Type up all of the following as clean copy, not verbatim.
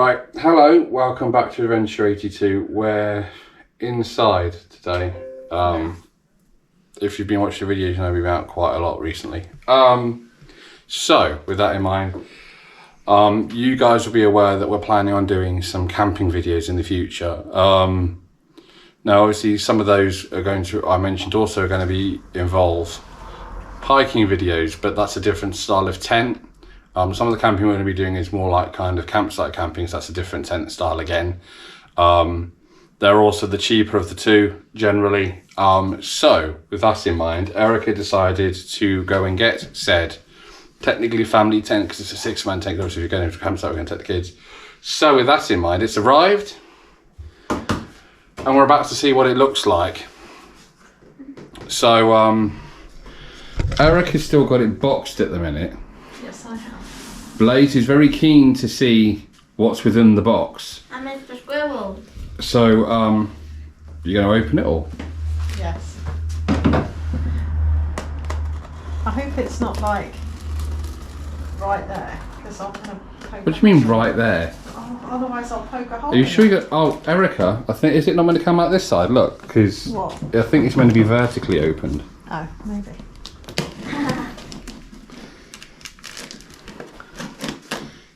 Right, hello, welcome back to Adventure 82. We're inside today. If you've been watching the videos, you know we've been out quite a lot recently. So, with that in mind, you guys will be aware that we're planning on doing some camping videos in the future. Now, obviously, some of those are going to, I mentioned, also are going to be involve hiking videos, but that's a different style of tent. Some of the camping we're going to be doing is more like kind of campsite camping, so that's a different tent style again. They're also the cheaper of the two, generally. So, with that in mind, Erica decided to go and get said, technically family tent, because it's a 6-man tent, obviously if you're going to a campsite, we're going to take the kids. So, with that in mind, it's arrived, and we're about to see what it looks like. So, Erica's still got it boxed at the minute. Yes, I have. Blaze is very keen to see what's within the box. I missed the squirrel. So, you're going to open it all? Yes. I hope it's not like right there, because I'm going to poke. What do you mean right there? Oh, otherwise I'll poke a hole. Are you sure you got... Oh, Erica, I think, is it not meant to come out this side? Look, because What? I think it's meant to be vertically opened. Oh, maybe.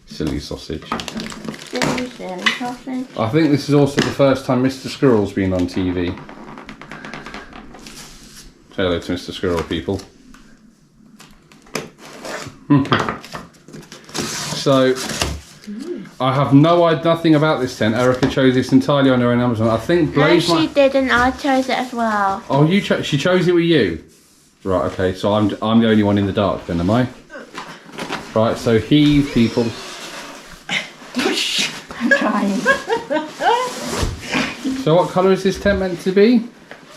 Silly sausage. Silly sausage. I think this is also the first time Mr. Squirrel's been on TV. Say hello to Mr. Squirrel, people. So, I have nothing about this tent. Erica chose this entirely on her own Amazon. I think Blaze No, she didn't. I chose it as well. Oh, she chose it with you? Right, okay, so I'm the only one in the dark then, am I? Right, so heave, people. I'm trying. So what colour is this tent meant to be?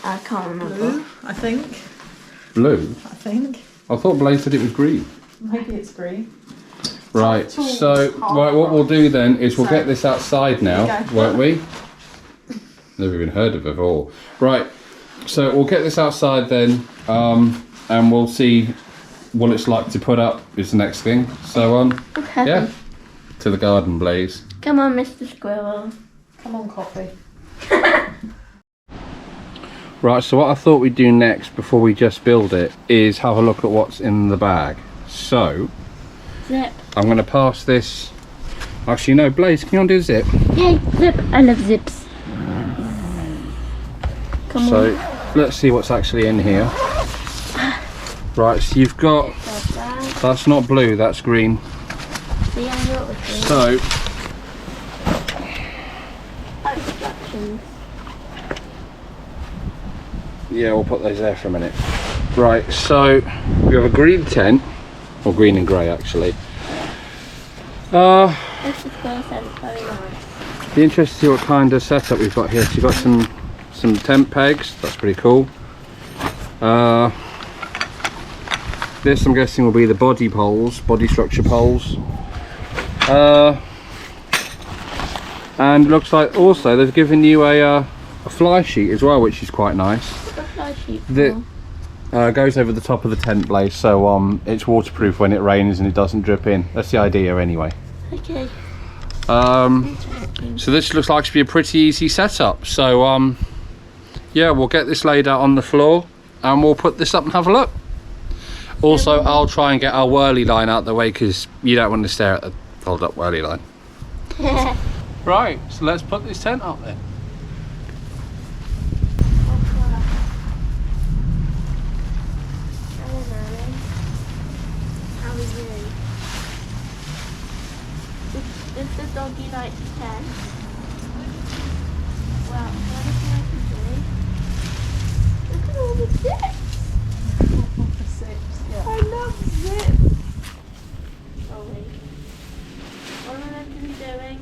I can't remember. Blue, I think. Blue? I think. I thought Blaze said it was green. Maybe it's green. Right, so right, what we'll do then is we'll get this outside now, won't we? Never even heard of Vevor. Right, so we'll get this outside then, and we'll see what it's like to put up is the next thing. So Okay. yeah, to the garden, Blaze. Come on, Mr. Squirrel. Come on, coffee. Right, so what I thought we'd do next before we just build it is have a look at what's in the bag. So Zip. I'm going to pass this. Actually, no, Blaze, can you undo the zip? Yay, zip. I love zips. Come on. So let's see what's actually in here. Right, so you've got, that's not blue, that's green. See, I knew it was green. So, Instructions. yeah, we'll put those there for a minute. Right, so we have a green tent, or green and grey actually. Mr. Squirrel said it's very nice. Be interested to see what kind of setup we've got here. So you've got some tent pegs, that's pretty cool. This I'm guessing will be the body structure poles. And it looks like also they've given you a fly sheet as well, which is quite nice. What's the fly sheet That goes over the top of the tent, Blaze, so it's waterproof when it rains and it doesn't drip in. That's the idea anyway. Okay. So this looks like to be a pretty easy setup. So yeah, we'll get this laid out on the floor and we'll put this up and have a look. Also, I'll try and get our whirly line out the way because you don't want to stare at the fold up whirly line. Right, so let's put this tent up then. How are you? Does the doggy like to tent? Well, what I can do? Look at all the zips! I love zips! Oh wait. What am I meant to be doing?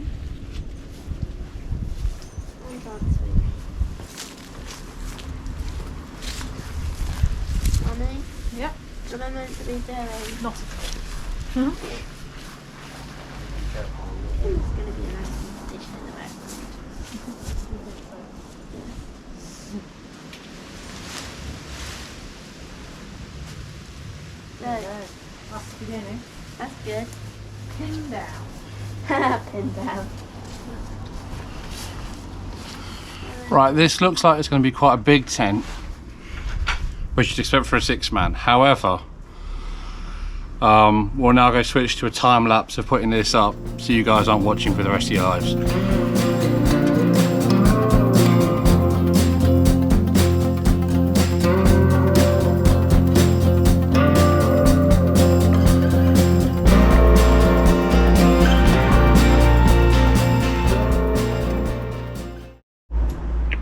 I'm dancing. Mommy? Yep. What am I meant to be doing? Not. It's going to be a nice competition in the background. Good. That's the beginning. That's good. Pin down. Pin down. Right, this looks like it's going to be quite a big tent, which you'd expect for a 6-man. However, we'll now go switch to a time lapse of putting this up so you guys aren't watching for the rest of your lives.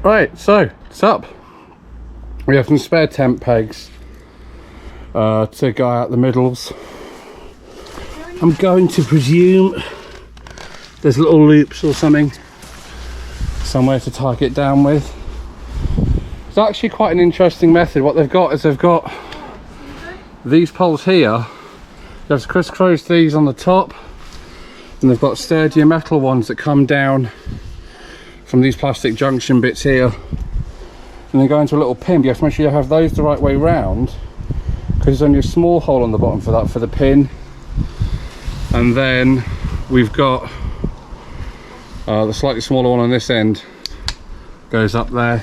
Right, so it's up. We have some spare tent pegs to go out the middles. I'm going to presume there's little loops or something somewhere to tie it down with. It's actually quite an interesting method. What they've got is they've got these poles here. You have to crisscross these on the top, and they've got sturdier metal ones that come down from these plastic junction bits here and then go into a little pin. You have to make sure you have those the right way round, because there's only a small hole on the bottom for that, for the pin. And then we've got the slightly smaller one on this end, goes up there.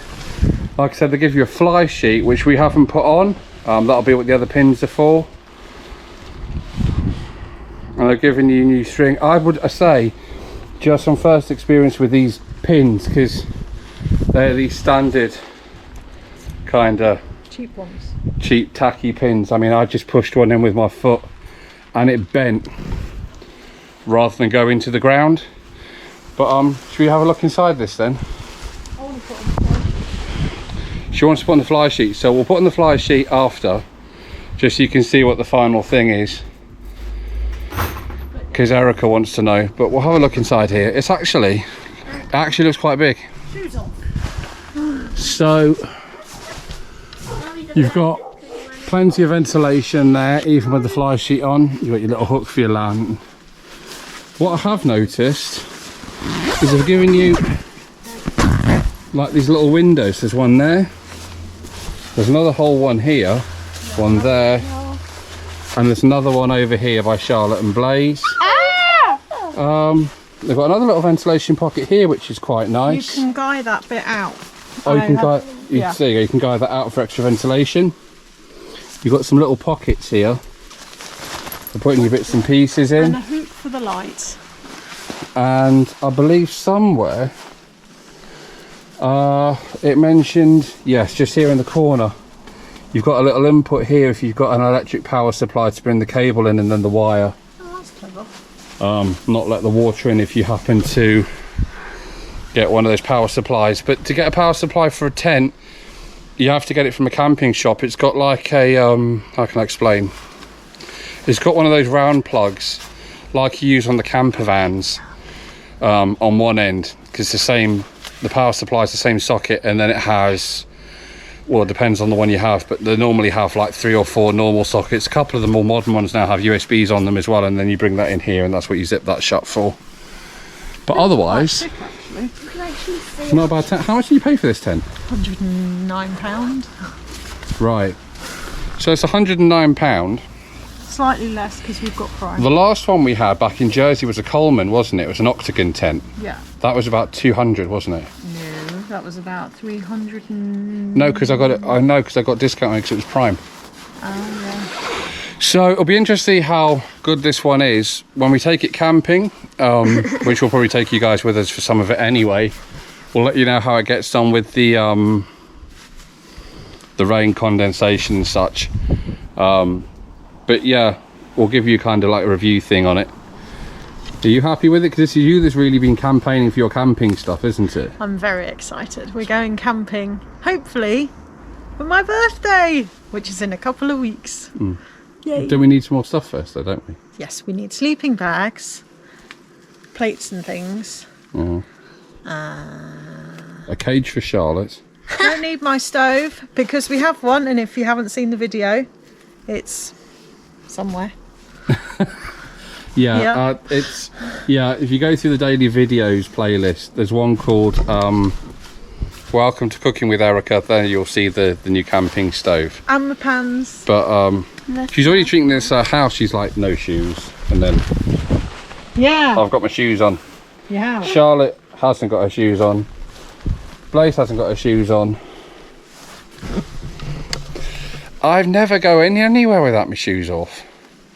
Like I said, they give you a fly sheet which we haven't put on. That'll be what the other pins are for, and they're giving you new string. I would say just on first experience with these pins, because they're these standard kind of Cheap ones. cheap tacky pins. I mean, I just pushed one in with my foot and it bent rather than go into the ground. But should we have a look inside this then? I want to put on the fly. She wants to put on the fly sheet, so we'll put on the fly sheet after, just so you can see what the final thing is, because Erica wants to know. But we'll have a look inside here. It actually looks quite big. Shoes on. So you've got plenty of ventilation there, even with the fly sheet on. You've got your little hook for your lantern. What I have noticed is they've given you like these little windows. There's one there, there's another whole one here, one there, and there's another one over here by Charlotte and Blaze. They've got another little ventilation pocket here, which is quite nice. You can guy that bit out. Oh, you can guy, there you go, you can guy that out for extra ventilation. You've got some little pockets here for putting your bits and pieces in. And a hook for the light. And I believe somewhere it mentioned, yes, just here in the corner, you've got a little input here if you've got an electric power supply to bring the cable in, and then the wire. Oh, that's clever. Not let the water in if you happen to get one of those power supplies. But to get a power supply for a tent, you have to get it from a camping shop. It's got like a how can I explain, it's got one of those round plugs like you use on the camper vans on one end, because the power supply is the same socket, and then it has, well, it depends on the one you have, but they normally have like 3 or 4 normal sockets. A couple of the more modern ones now have USBs on them as well, and then you bring that in here, and that's what you zip that shut for. But otherwise, not a bad tent. How much did you pay for this tent? £109. Right, so it's £109. Slightly less because we've got Prime. The last one we had back in Jersey was a Coleman, wasn't it? It was an octagon tent. Yeah. That was about 200, wasn't it? No, that was about 300 and... No, because I got it. I know, because I got discount because it was Prime. Oh, yeah. So it'll be interesting to see how good this one is when we take it camping, which we'll probably take you guys with us for some of it anyway. We'll let you know how it gets on with the rain condensation and such. But yeah, we'll give you kind of like a review thing on it. Are you happy with it? Because this is you that's really been campaigning for your camping stuff, isn't it? I'm very excited. We're going camping, hopefully, for my birthday, which is in a couple of weeks. Mm. Yay. Do we need some more stuff first though, don't we? Yes, we need sleeping bags, plates and things. Mm. A cage for Charlotte. Don't need my stove because we have one, and if you haven't seen the video, it's somewhere. Yeah, if you go through the daily videos playlist, there's one called Welcome to Cooking with Erica. There you'll see the new camping stove And the pans. But she's already treating this house. She's like, no shoes, and then Yeah. I've got my shoes on. Yeah. Charlotte hasn't got her shoes on. Blaze hasn't got her shoes on. I've never go anywhere without my shoes off,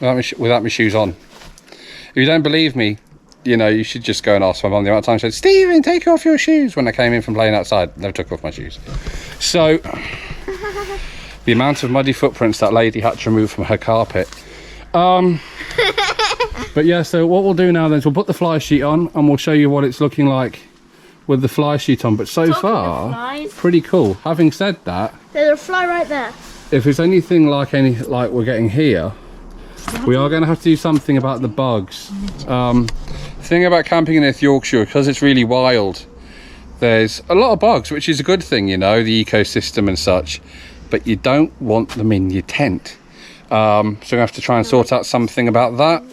without my shoes on. If you don't believe me, you know, you should just go and ask my mum the amount of time she said, Stephen, take off your shoes, when I came in from playing outside. Never took off my shoes. So, the amount of muddy footprints that lady had to remove from her carpet. But yeah, so what we'll do now then is we'll put the fly sheet on and we'll show you what it's looking like with the fly sheet on. But so far, pretty cool. Having said that, there's a fly right there. if it's anything like we're getting here, we are going to have to do something about the bugs. The thing about camping in North Yorkshire, because it's really wild, there's a lot of bugs, which is a good thing, you know, the ecosystem and such, but you don't want them in your tent. So we're going to have to try and sort out something about that.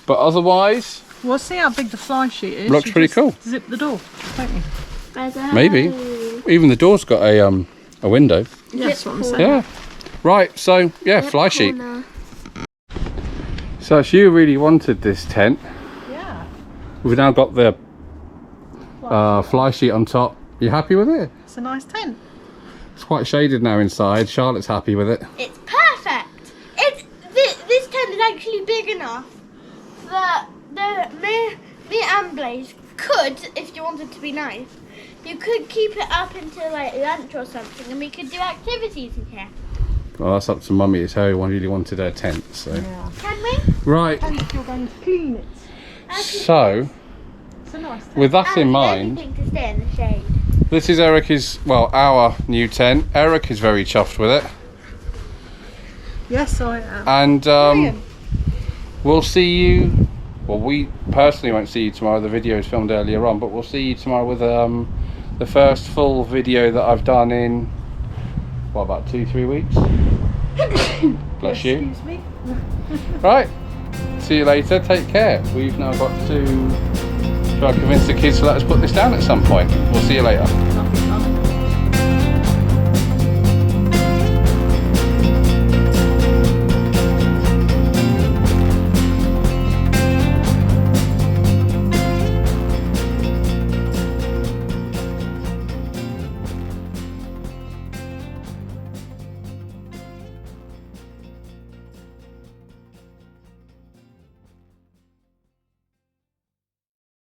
But otherwise, We'll see how big the fly sheet is. looks You pretty just cool. Zip the door, don't you? Maybe. Even the door's got a window. Yeah, that's what I'm saying. Yeah. Right, so yeah, fly sheet. So if you really wanted this tent, Yeah. we've now got the fly sheet on top. You happy with it? It's a nice tent. It's quite shaded now inside. Charlotte's happy with it. It's perfect. This tent is actually big enough that me and Blaze could, if you wanted to be nice, you could keep it up until like lunch or something, and we could do activities in here. Well, that's up to Mummy. It's her who really wanted her tent. So Yeah. Can we? right. And if you're going to clean it. So It's a nice tent. with that in And mind, anything to stay in the shade. this is our new tent. Eric is very chuffed with it, Yes, I am. and Brilliant. we'll see you. Well, we personally won't see you tomorrow. The video is filmed earlier on, but we'll see you tomorrow with the first full video that I've done in what, about 2-3 weeks. Bless you. Excuse me. Right. See you later. Take care. We've now got to try and convince the kids to let us put this down at some point. We'll see you later.